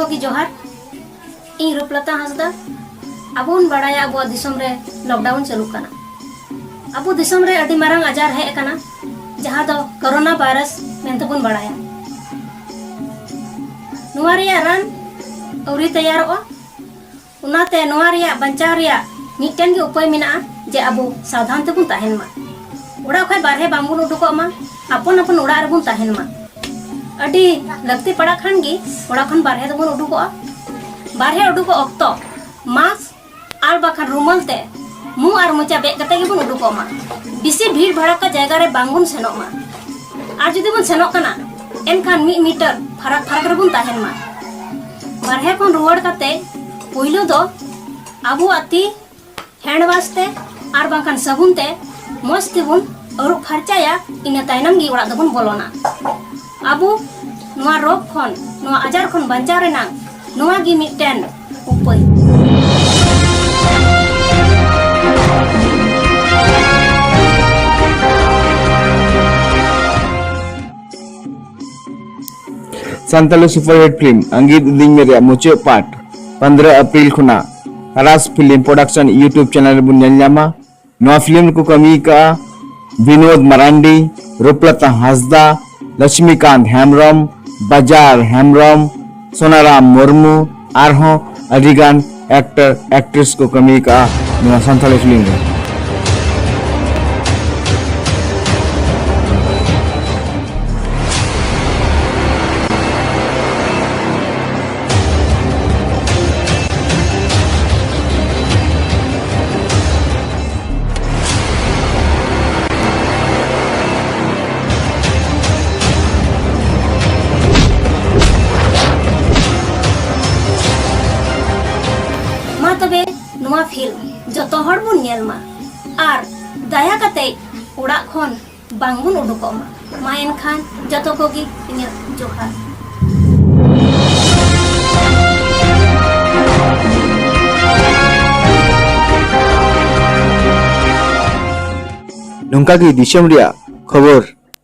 को की जोहार इन रूपलता हांसदा अबुन बड़ाया अब दिसम रे लॉकडाउन चालू करना अब दिसम रे अडी मारंग आजार है करना जहां दो कोरोना वायरस मेंते बुन बड़ाया नुआ रिया रान औरी तैयारोगा उनाते नुआ रिया बंचाव रिया मिटन के उपाय मिना जे अबो सावधान तेबुन ताहेन मा उड़ा खै बारहे बांबुन उडुको मा अपन अपन उड़ा रबुन ताहेन मा अडी लगती पड़ा खान गी उड़ा खन बारहे तेबुन उडुको बारहे उडुको ऑक्तो मास्क आर बाखान रुमाल ते मुंह आर मोचा बेग कते गे बुन उडुको मा बिसी भीड़ भड़का जगह रे बांगुन सेनो मा आर जुदी बुन सेनो कना एनखान 1 मीटर फरक फरक रे बुन ताहेन मा बारहे कोन रुवाड़ कते पहिलो दो आबू आती हैंड वाश ते आर बांखान साबुन ते मस्त तेबुन अरुप फरचाया इना तायनम गी उड़ा दबुन बोलोना आबू नुआ रोग खन नुआ आजार खन बंचाव रेना नुआ गी मिटन उपाय संताली सुपरहिट फिल्म अंगित दिन मेरे मुचे पार्ट 15 अप्रैल खुना राज फिल्म प्रोडक्शन यूट्यूब चैनल बुन नेलनामा नवा फिल्म को कमी का विनोद मरांडी रूपलता हांसदा लक्ष्मीकांत हेम्ब्रम बाजार हेम्ब्रम सोनाराम मुर्मू आरहों अधिगान एक्टर एक्ट्रेस को कमी का नवा संताली फिल्म तबे नुआ फिल्म जतो हर बुन नेल मा आर दया कते उड़ा खन बांगुन उडुको मा एनखान जतो कोगी इन्या जोहार नोंका की दिसम रिया खबर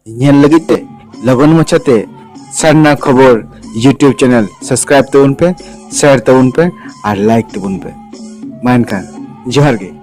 नेल लगिते लगन मचाते सरना खबर यूट्यूब चैनल सब्सक्राइब तबुन पे शेयर तबुन पे और लाइक तबुन पे मान खान जोहार गे।